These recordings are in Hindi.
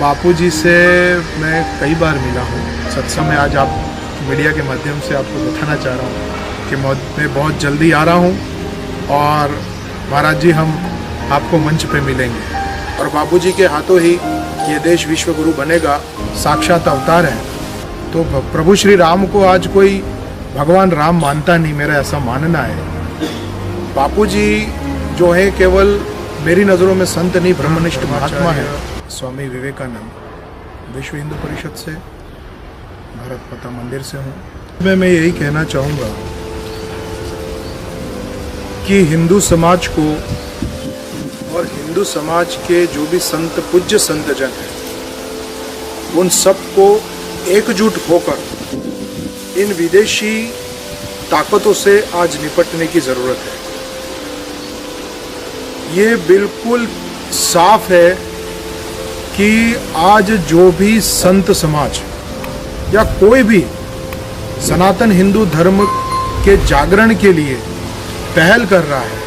बापूजी से मैं कई बार मिला हूँ सत्संग में। आज आप मीडिया के माध्यम से आपको बताना चाह रहा हूँ कि मैं बहुत जल्दी आ रहा हूँ और महाराज जी हम आपको मंच पे मिलेंगे और बापूजी के हाथों ही ये देश विश्व गुरु बनेगा। साक्षात अवतार है। तो प्रभु श्री राम को आज कोई भगवान राम मानता नहीं, मेरा ऐसा मानना है। बापूजी जो है केवल मेरी नज़रों में संत नहीं, ब्रह्मनिष्ठ महात्मा है। स्वामी विवेकानंद विश्व हिंदू परिषद से, भारत माता मंदिर से हूँ। मैं यही कहना चाहूँगा कि हिंदू समाज को और हिंदू समाज के जो भी संत, पूज्य संत जन हैं, उन सबको एकजुट होकर इन विदेशी ताकतों से आज निपटने की ज़रूरत है। ये बिल्कुल साफ है कि आज जो भी संत समाज या कोई भी सनातन हिंदू धर्म के जागरण के लिए पहल कर रहा है,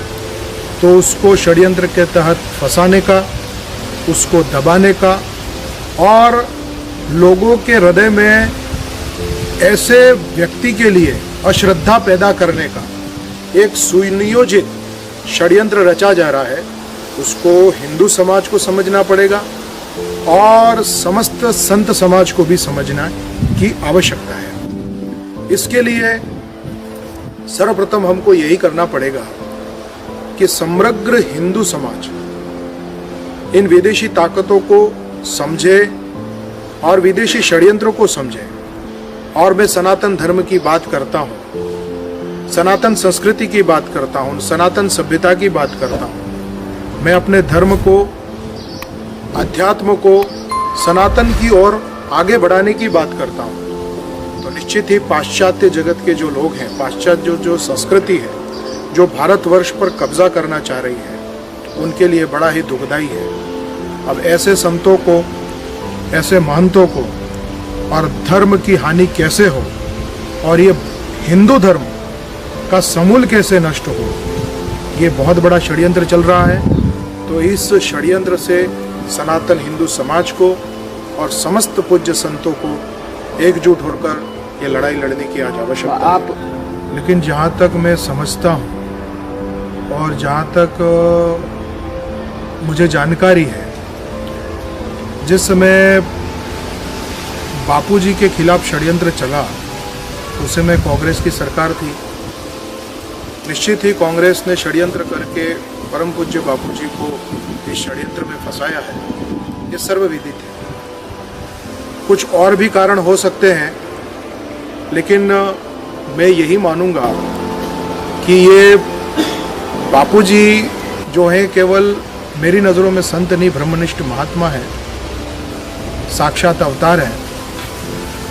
तो उसको षड्यंत्र के तहत फंसाने का, उसको दबाने का और लोगों के हृदय में ऐसे व्यक्ति के लिए अश्रद्धा पैदा करने का एक सुनियोजित षड्यंत्र रचा जा रहा है, उसको हिंदू समाज को समझना पड़ेगा और समस्त संत समाज को भी समझना की आवश्यकता है। इसके लिए सर्वप्रथम हमको यही करना पड़ेगा कि समग्र हिंदू समाज इन विदेशी ताकतों को समझे और विदेशी षड्यंत्रों को समझे। और मैं सनातन धर्म की बात करता हूँ, सनातन संस्कृति की बात करता हूँ, सनातन सभ्यता की बात करता हूँ। मैं अपने धर्म को, अध्यात्म को सनातन की ओर आगे बढ़ाने की बात करता हूँ। तो निश्चित ही पाश्चात्य जगत के जो लोग हैं, पाश्चात्य जो संस्कृति है, जो भारतवर्ष पर कब्जा करना चाह रही है, उनके लिए बड़ा ही दुखदाई है। अब ऐसे संतों को, ऐसे महंतों को और धर्म की हानि कैसे हो और ये हिंदू धर्म का समूल कैसे नष्ट हो, ये बहुत बड़ा षड्यंत्र चल रहा है। तो इस षड्यंत्र से सनातन हिंदू समाज को और समस्त पूज्य संतों को एकजुट होकर ये लड़ाई लड़ने की आज आवश्यकता है। लेकिन जहाँ तक मैं समझता हूँ और जहाँ तक मुझे जानकारी है, जिस समय बापूजी के खिलाफ षड्यंत्र चला उस समय कांग्रेस की सरकार थी। निश्चित ही कांग्रेस ने षड्यंत्र करके परम पूज्य बापूजी को इस षड्यंत्र में फंसाया है, ये सर्वविदित है। कुछ और भी कारण हो सकते हैं, लेकिन मैं यही मानूंगा कि ये बापूजी जो है केवल मेरी नज़रों में संत नहीं, ब्रह्मनिष्ठ महात्मा है, साक्षात अवतार है।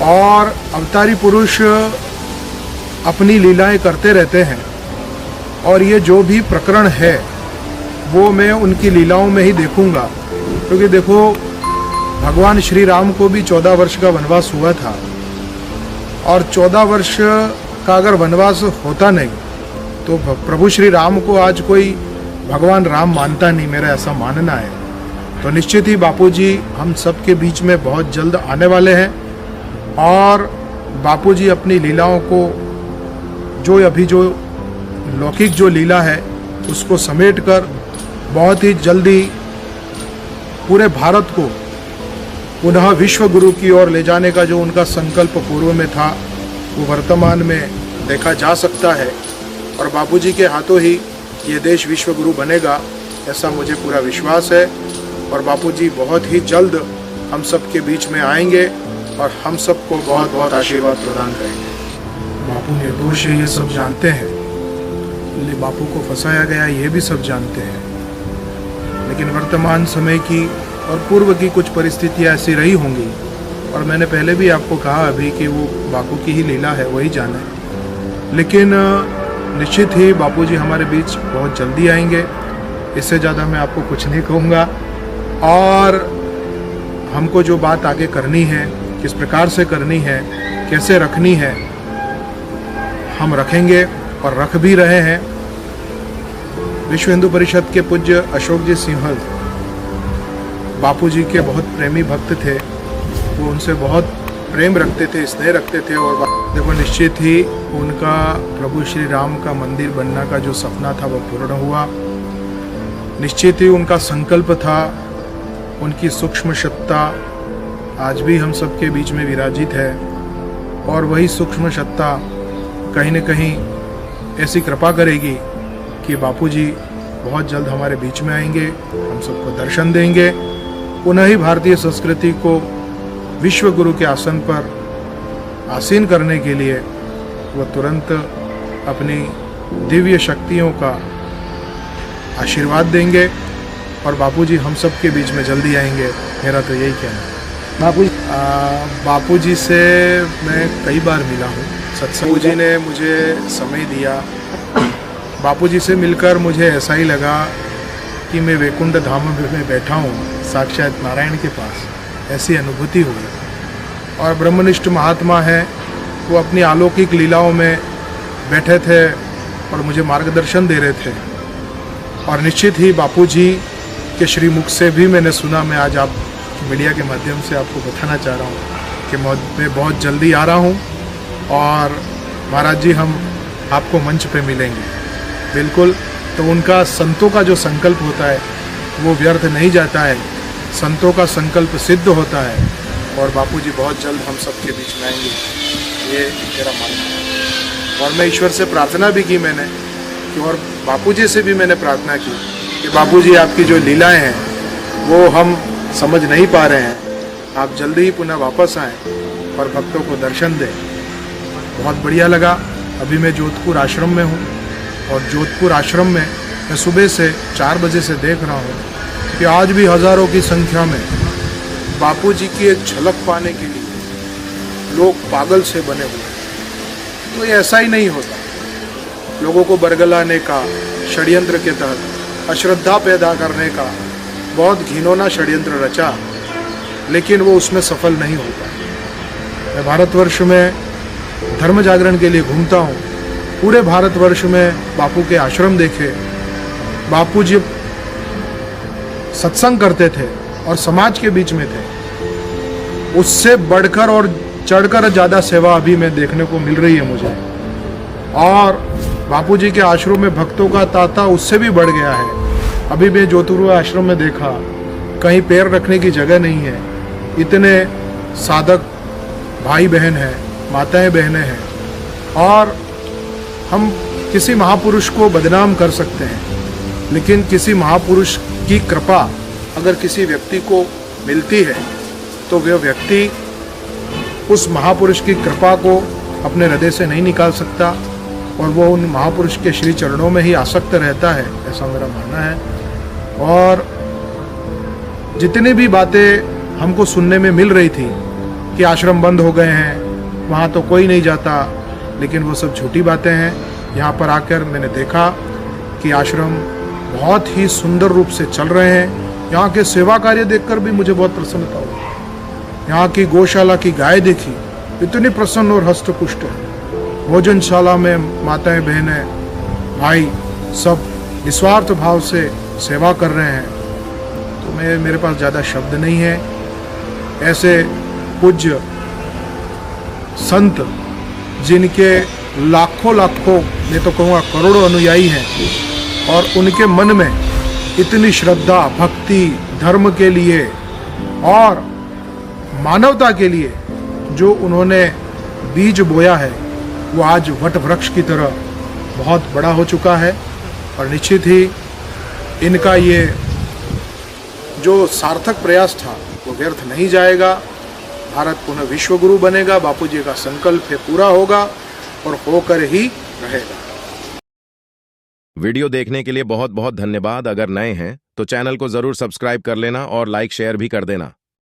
और अवतारी पुरुष अपनी लीलाएं करते रहते हैं और ये जो भी प्रकरण है वो मैं उनकी लीलाओं में ही देखूंगा। क्योंकि देखो, भगवान श्री राम को भी 14 वर्ष का वनवास हुआ था और 14 वर्ष का अगर वनवास होता नहीं तो प्रभु श्री राम को आज कोई भगवान राम मानता नहीं, मेरा ऐसा मानना है। तो निश्चित ही बापूजी हम सब के बीच में बहुत जल्द आने वाले हैं और बापूजी अपनी लीलाओं को, जो अभी जो लौकिक जो लीला है उसको समेटकर बहुत ही जल्दी पूरे भारत को पुनः विश्व गुरु की ओर ले जाने का जो उनका संकल्प पूर्व में था, वो वर्तमान में देखा जा सकता है। और बापूजी के हाथों ही ये देश विश्व गुरु बनेगा, ऐसा मुझे पूरा विश्वास है। और बापूजी बहुत ही जल्द हम सब के बीच में आएंगे और हम सबको बहुत बहुत आशीर्वाद प्रदान करेंगे। बापू निर्दोष है, ये सब जानते हैं। बापू को फंसाया गया, ये भी सब जानते हैं। लेकिन वर्तमान समय की और पूर्व की कुछ परिस्थितियाँ ऐसी रही होंगी, और मैंने पहले भी आपको कहा अभी कि वो बापू की ही लीला है, वही जाने। लेकिन निश्चित ही बापूजी हमारे बीच बहुत जल्दी आएंगे। इससे ज़्यादा मैं आपको कुछ नहीं कहूँगा। और हमको जो बात आगे करनी है, किस प्रकार से करनी है, कैसे रखनी है, हम रखेंगे और रख भी रहे हैं। विश्व हिंदू परिषद के पूज्य अशोक जी सिंहल बापूजी के बहुत प्रेमी भक्त थे, वो उनसे बहुत प्रेम रखते थे, स्नेह रखते थे। और देखो, निश्चित ही उनका प्रभु श्री राम का मंदिर बनने का जो सपना था वो पूर्ण हुआ। निश्चित ही उनका संकल्प था, उनकी सूक्ष्म सत्ता आज भी हम सबके बीच में विराजित है। और वही सूक्ष्म सत्ता कहीं न कहीं ऐसी कृपा करेगी कि बापूजी बहुत जल्द हमारे बीच में आएंगे, हम सबको दर्शन देंगे। पुनः ही भारतीय संस्कृति को विश्व गुरु के आसन पर आसीन करने के लिए वो तुरंत अपनी दिव्य शक्तियों का आशीर्वाद देंगे और बापूजी हम सब के बीच में जल्दी आएंगे। मेरा तो यही कहना है। बापूजी से मैं कई बार मिला हूँ, सत्संग जी ने मुझे समय दिया। बापूजी से मिलकर मुझे ऐसा ही लगा कि मैं वैकुंठ धाम में बैठा हूँ, साक्षात नारायण के पास, ऐसी अनुभूति हुई। और ब्रह्मनिष्ठ महात्मा है, वो अपनी अलौकिक लीलाओं में बैठे थे और मुझे मार्गदर्शन दे रहे थे। और निश्चित ही बापूजी के श्रीमुख से भी मैंने सुना, मैं आज आप मीडिया के माध्यम से आपको बताना चाह रहा हूँ कि मैं बहुत जल्दी आ रहा हूँ और महाराज जी हम आपको मंच पे मिलेंगे। बिल्कुल, तो उनका संतों का जो संकल्प होता है वो व्यर्थ नहीं जाता है, संतों का संकल्प सिद्ध होता है और बापूजी बहुत जल्द हम सबके बीच में आएंगे, ये मेरा मानना है। और मैं ईश्वर से प्रार्थना भी की मैंने कि, और बापूजी से भी मैंने प्रार्थना की कि बापूजी आपकी जो लीलाएं हैं वो हम समझ नहीं पा रहे हैं, आप जल्दी ही पुनः वापस आएँ और भक्तों को दर्शन दें। बहुत बढ़िया लगा। अभी मैं जोधपुर आश्रम में हूँ और जोधपुर आश्रम में मैं सुबह से 4 बजे से देख रहा हूँ कि आज भी हज़ारों की संख्या में बापूजी की एक झलक पाने के लिए लोग पागल से बने हुए हैं। तो ये ऐसा ही नहीं होता, लोगों को बरगलाने का, षड्यंत्र के तहत अश्रद्धा पैदा करने का बहुत घिनौना षड्यंत्र रचा, लेकिन वो उसमें सफल नहीं होता। मैं भारतवर्ष में धर्म जागरण के लिए घूमता हूँ, पूरे भारतवर्ष में बापू के आश्रम देखे, बापू जी सत्संग करते थे और समाज के बीच में थे। उससे बढ़कर और चढ़कर ज़्यादा सेवा अभी मैं देखने को मिल रही है मुझे। और बापू जी के आश्रम में भक्तों का तांता उससे भी बढ़ गया है। अभी मैं जोधपुर आश्रम में देखा, कहीं पैर रखने की जगह नहीं है, इतने साधक भाई बहन हैं, माताएं बहनें हैं। और हम किसी महापुरुष को बदनाम कर सकते हैं, लेकिन किसी महापुरुष की कृपा अगर किसी व्यक्ति को मिलती है तो वह व्यक्ति उस महापुरुष की कृपा को अपने हृदय से नहीं निकाल सकता और वो उन महापुरुष के श्री चरणों में ही आसक्त रहता है, ऐसा मेरा मानना है। और जितनी भी बातें हमको सुनने में मिल रही थी कि आश्रम बंद हो गए हैं, वहाँ तो कोई नहीं जाता, लेकिन वो सब झूठी बातें हैं। यहाँ पर आकर मैंने देखा कि आश्रम बहुत ही सुंदर रूप से चल रहे हैं। यहाँ के सेवा कार्य देखकर भी मुझे बहुत प्रसन्नता हुई। यहाँ की गौशाला की गाय देखी, इतनी प्रसन्न और हष्टपुष्ट है। भोजनशाला में माताएं बहनें भाई सब निस्वार्थ भाव से सेवा कर रहे हैं। तो मेरे पास ज़्यादा शब्द नहीं है। ऐसे पूज्य संत जिनके लाखों मैं तो कहूँगा करोड़ों अनुयायी हैं और उनके मन में इतनी श्रद्धा, भक्ति, धर्म के लिए और मानवता के लिए जो उन्होंने बीज बोया है वो आज वट वृक्ष की तरह बहुत बड़ा हो चुका है। और निश्चित ही इनका ये जो सार्थक प्रयास था वो व्यर्थ नहीं जाएगा। भारत पुनः विश्व गुरु बनेगा, बापूजी का संकल्प है पूरा होगा और होकर ही रहेगा। वीडियो देखने के लिए बहुत बहुत धन्यवाद। अगर नए हैं तो चैनल को जरूर सब्सक्राइब कर लेना और लाइक शेयर भी कर देना।